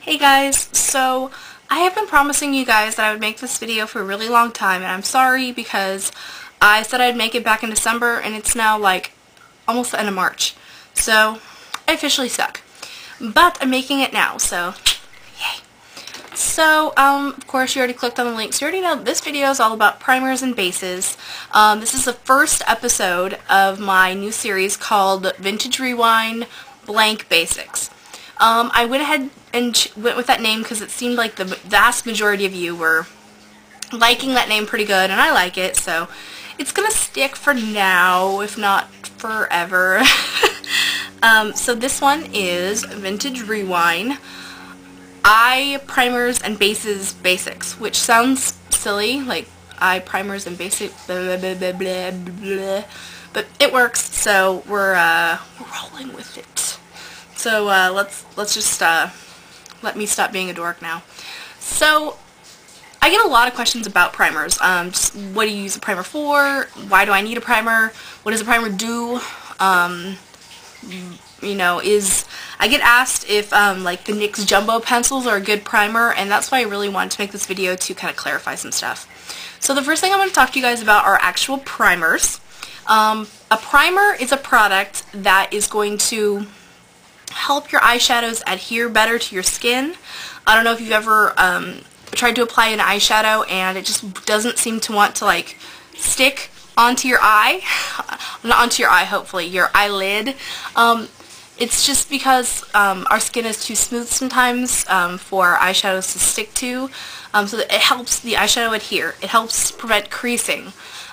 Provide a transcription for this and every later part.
Hey guys, so I have been promising you guys that I would make this video for a really long time, and I'm sorry because I said I'd make it back in December and it's now like almost the end of March. So I officially suck. But I'm making it now, so yay. So, of course you already clicked on the link, so you already know this video is all about primers and bases. This is the first episode of my new series called Vintage Rewind Blank Basics. I went ahead and went with that name because it seemed like the vast majority of you were liking that name pretty good, and I like it, so it's gonna stick for now, if not forever. So this one is Vintage Rewind Eye Primers and Bases Basics, which sounds silly, like eye primers and basic blah, blah, blah, blah, blah, but it works, so we're rolling with it. So let's just let me stop being a dork now. So I get a lot of questions about primers. Just what do you use a primer for? Why do I need a primer? What does a primer do? You know, I get asked if like the Nyx Jumbo Pencils are a good primer, and that's why I really wanted to make this video, to kind of clarify some stuff. So the first thing I'm going to talk to you guys about are actual primers. A primer is a product that is going to help your eyeshadows adhere better to your skin. I don't know if you've ever tried to apply an eyeshadow and it just doesn't seem to want to like stick onto your eye. Not onto your eye, hopefully, your eyelid. It's just because our skin is too smooth sometimes for eyeshadows to stick to, so that it helps the eyeshadow adhere. It helps prevent creasing.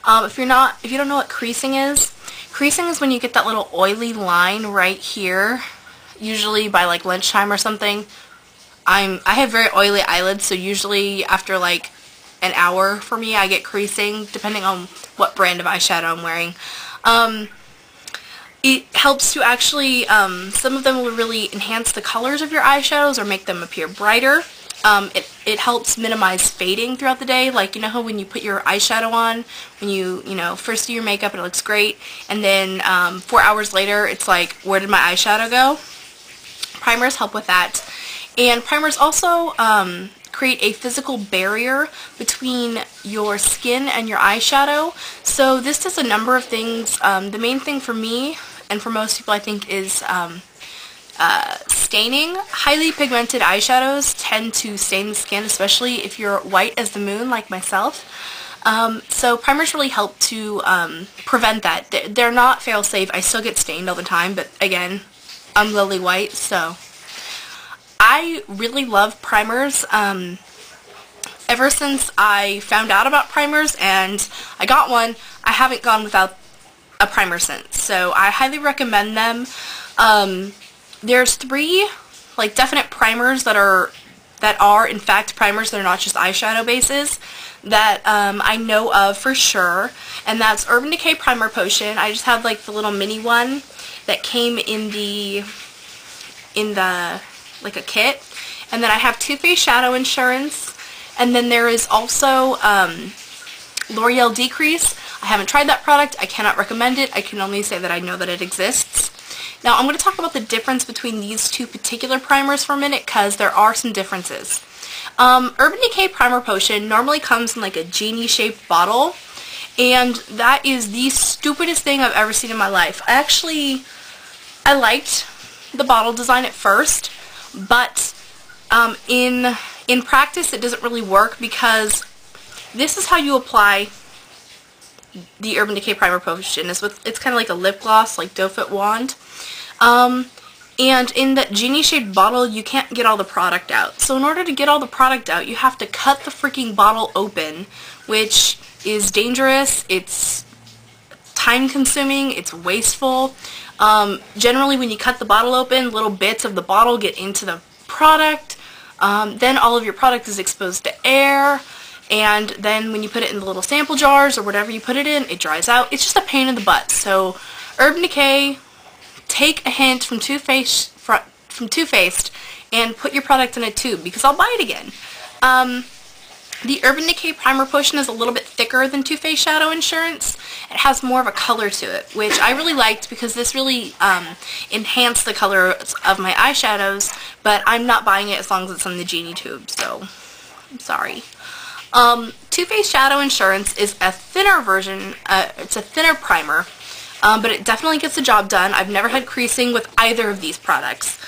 If you don't know what creasing is when you get that little oily line right here, usually by like lunchtime or something. I have very oily eyelids, so usually after like an hour for me I get creasing, depending on what brand of eyeshadow I'm wearing. It helps to actually, some of them will really enhance the colors of your eyeshadows or make them appear brighter. It helps minimize fading throughout the day. Like, you know how when you put your eyeshadow on, when you first do your makeup and it looks great, and then 4 hours later it's like, where did my eyeshadow go? Primers help with that. And primers also create a physical barrier between your skin and your eyeshadow. So this does a number of things. The main thing for me, and for most people I think, is staining. Highly pigmented eyeshadows tend to stain the skin, especially if you're white as the moon like myself. So primers really help to prevent that. They're not fail-safe. I still get stained all the time, but again, I'm lily white, so I really love primers. Ever since I found out about primers and I got one, I haven't gone without a primer since. So I highly recommend them. There's 3 like definite primers that are in fact primers. They're not just eyeshadow bases that I know of for sure, and that's Urban Decay Primer Potion. I just have like the little mini one that came in the like a kit, and then I have Too Faced Shadow Insurance, and then there is also L'Oreal Decrease. I haven't tried that product. I cannot recommend it. I can only say that I know that it exists. Now I'm going to talk about the difference between these 2 particular primers for a minute, because there are some differences. Urban Decay Primer Potion normally comes in like a genie shaped bottle, and that is the stupidest thing I've ever seen in my life. I liked the bottle design at first, but in practice it doesn't really work, because this is how you apply the Urban Decay Primer Potion. It's kind of like a lip gloss, like doe foot wand. And in that genie shaped bottle you can't get all the product out. So in order to get all the product out, you have to cut the freaking bottle open, which is dangerous. It's time consuming, it's wasteful. Generally when you cut the bottle open, little bits of the bottle get into the product, then all of your product is exposed to air, and then when you put it in the little sample jars or whatever you put it in, it dries out. It's just a pain in the butt. So Urban Decay, take a hint from Too Faced and put your product in a tube, because I'll buy it again. The Urban Decay Primer Potion is a little bit thicker than Too Faced Shadow Insurance. It has more of a color to it, which I really liked because this really enhanced the color of my eyeshadows, but I'm not buying it as long as it's in the Genie tube, so I'm sorry. Too Faced Shadow Insurance is a thinner version, it's a thinner primer, but it definitely gets the job done. I've never had creasing with either of these products.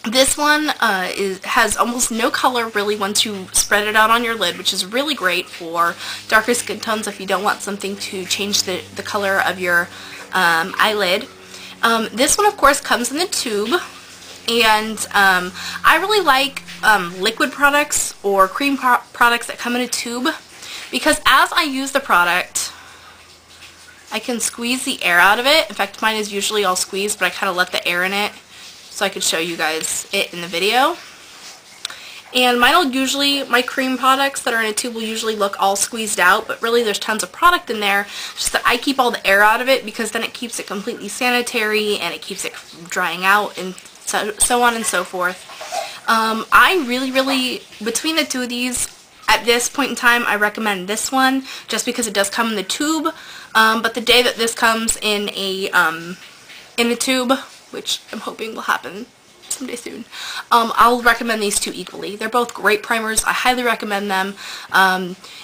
This one has almost no color really once you spread it out on your lid, which is really great for darker skin tones if you don't want something to change the color of your eyelid. This one, of course, comes in the tube, and I really like liquid products or cream products that come in a tube because as I use the product, I can squeeze the air out of it. In fact, mine is usually all squeezed, but I kind of let the air in it so I could show you guys it in the video. And mine will usually, my cream products that are in a tube will usually look all squeezed out, but really there's tons of product in there, just that I keep all the air out of it because then it keeps it completely sanitary and it keeps it drying out and so on and so forth. I really, between the two of these, at this point in time, I recommend this one just because it does come in the tube, but the day that this comes in a tube, which I'm hoping will happen someday soon, I'll recommend these two equally. They're both great primers. I highly recommend them.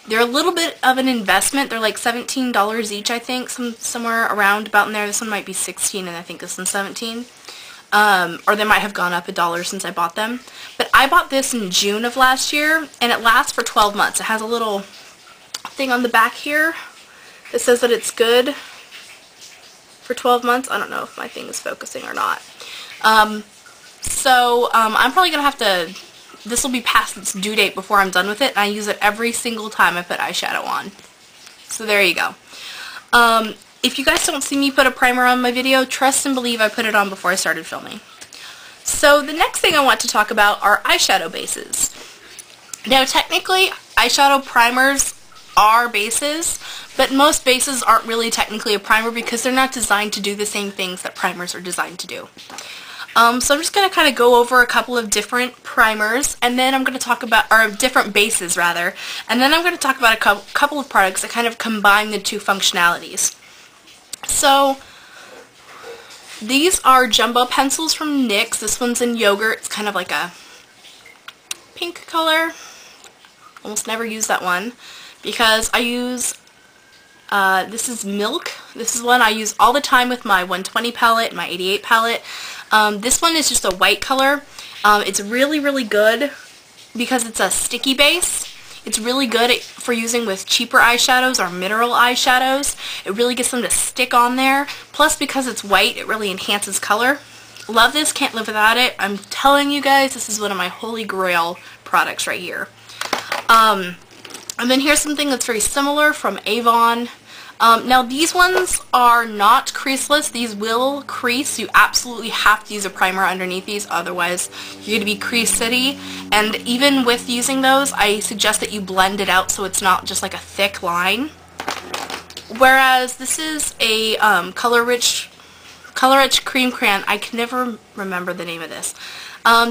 They're a little bit of an investment. They're like $17 each, I think, somewhere around about in there. This one might be $16 and I think this one's $17. Or they might have gone up $1 since I bought them. But I bought this in June of last year, and it lasts for 12 months. It has a little thing on the back here that says that it's good for 12 months. I don't know if my thing is focusing or not. I'm probably going to have to, this will be past its due date before I'm done with it, and I use it every single time I put eyeshadow on. So there you go. If you guys don't see me put a primer on my video, trust and believe I put it on before I started filming. So the next thing I want to talk about are eyeshadow bases. Now technically, eyeshadow primers are bases, but most bases aren't really technically a primer because they're not designed to do the same things that primers are designed to do. So I'm just going to kind of go over a couple of different primers, and then I'm going to talk about, or different bases rather, and then I'm going to talk about a couple of products that kind of combine the two functionalities. So these are Jumbo Pencils from NYX. This one's in Yogurt. It's kind of like a pink color. Almost never use that one because I use, this is Milk. This is one I use all the time with my 120 palette and my 88 palette. This one is just a white color. It's really good because it's a sticky base. It's really good for using with cheaper eyeshadows or mineral eyeshadows. It really gets them to stick on there. Plus, because it's white, it really enhances color. Love this. Can't live without it. I'm telling you guys, this is one of my holy grail products right here. And then here's something that's very similar from Avon. Now these ones are not creaseless. These will crease. You absolutely have to use a primer underneath these, otherwise you're going to be crease city. And even with using those, I suggest that you blend it out so it's not just like a thick line. Whereas this is a color-rich Cream Crayon. I can never remember the name of this.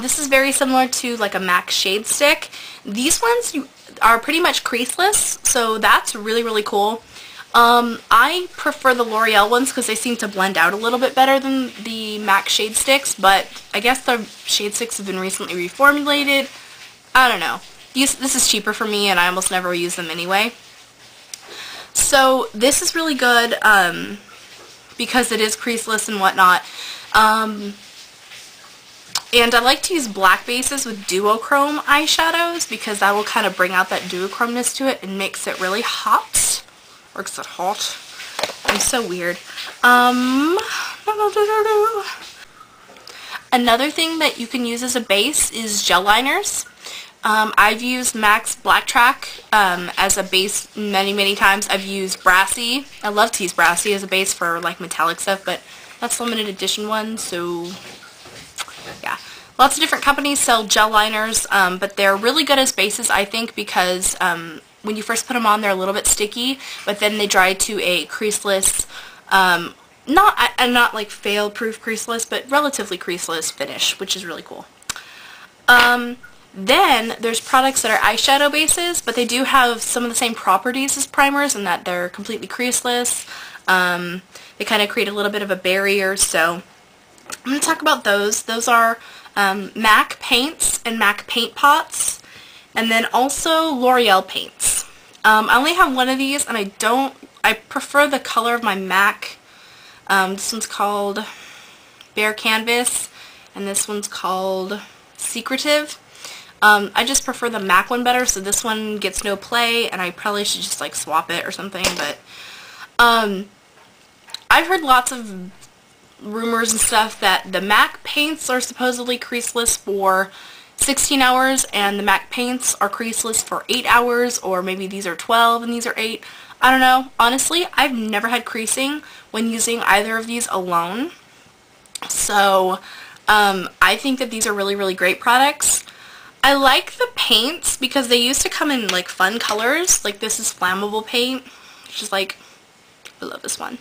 This is very similar to like a MAC shade stick. These ones are pretty much creaseless, so that's really cool. I prefer the L'Oreal ones because they seem to blend out a little bit better than the MAC shade sticks, but I guess the shade sticks have been recently reformulated. I don't know. This is cheaper for me and I almost never use them anyway. So this is really good because it is creaseless and whatnot. And I like to use black bases with duochrome eyeshadows because that will kind of bring out that duochromeness to it and makes it really hot. Or is it hot? I'm so weird. Another thing that you can use as a base is gel liners. I've used MAC's Black Track as a base many times. I've used Brassy. I love to use Brassy as a base for like metallic stuff, but that's limited edition one, so yeah. Lots of different companies sell gel liners, but they're really good as bases, I think, because when you first put them on, they're a little bit sticky, but then they dry to a creaseless, not like fail-proof creaseless, but relatively creaseless finish, which is really cool. Then there's products that are eyeshadow bases, but they do have some of the same properties as primers in that they're completely creaseless. They kind of create a little bit of a barrier, so I'm going to talk about those. Those are MAC paints and MAC paint pots, and then also L'Oreal paints. I only have one of these, and I prefer the color of my MAC. This one's called Bare Canvas, and this one's called Secretive. I just prefer the MAC one better, so this one gets no play, and I probably should just like swap it or something, but I've heard lots of rumors and stuff that the MAC paints are supposedly creaseless for 16 hours and the MAC paints are creaseless for 8 hours, or maybe these are 12 and these are 8. I don't know. Honestly, I've never had creasing when using either of these alone. So I think that these are really, really great products. I like the paints because they used to come in like fun colors. Like this is flammable paint, which is like, I love this one.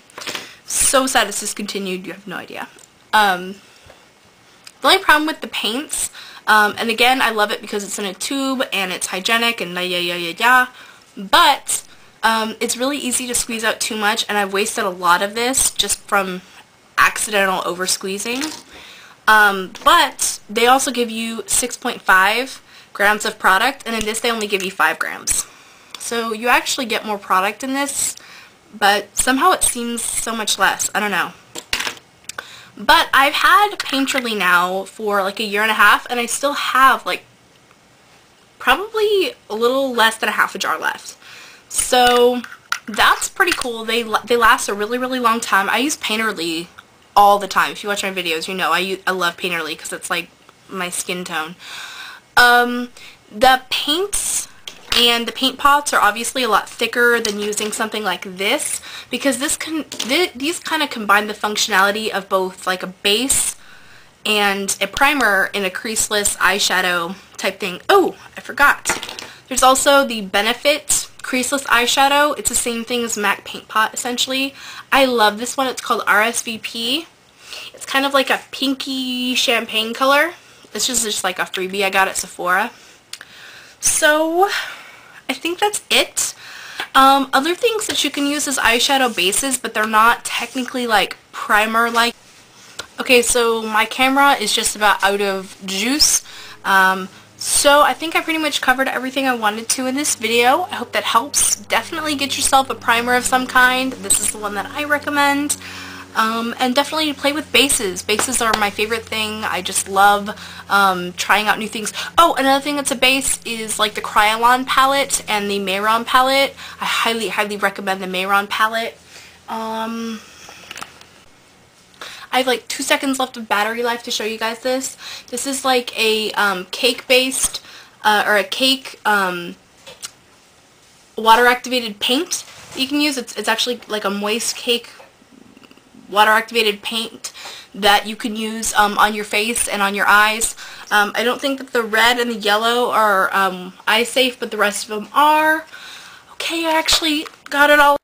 So sad it's discontinued, you have no idea. The only problem with the paints, and again I love it because it's in a tube and it's hygienic and but it's really easy to squeeze out too much, and I've wasted a lot of this just from accidental over squeezing. But they also give you 6.5 grams of product, and in this they only give you 5 grams. So you actually get more product in this, but somehow it seems so much less. I don't know. But I've had Painterly now for like a year and a half, and I still have like probably a little less than a half a jar left. So that's pretty cool. They last a really, really long time. I use Painterly all the time. If you watch my videos, you know I love Painterly because it's like my skin tone. The paints and the paint pots are obviously a lot thicker than using something like this, because these kind of combine the functionality of both like a base and a primer in a creaseless eyeshadow type thing. Oh, I forgot. There's also the Benefit creaseless eyeshadow. It's the same thing as MAC paint pot essentially. I love this one. It's called rsvp. It's kind of like a pinky champagne color. It's just like a freebie I got at Sephora. So I think that's it. Other things that you can use as eyeshadow bases, but they're not technically like primer like. Okay, so my camera is just about out of juice. So I think I pretty much covered everything I wanted to in this video. I hope that helps. Definitely get yourself a primer of some kind. This is the one that I recommend. And definitely play with bases. Bases are my favorite thing. I just love trying out new things. Oh, another thing that's a base is like the Kryolan palette and the Mehron palette. I highly, highly recommend the Mehron palette. I have like 2 seconds left of battery life to show you guys this. This is like a cake-based, or a cake water-activated paint that you can use. It's actually like a moist cake water-activated paint that you can use on your face and on your eyes. I don't think that the red and the yellow are eye safe, but the rest of them are. Okay, I actually got it all.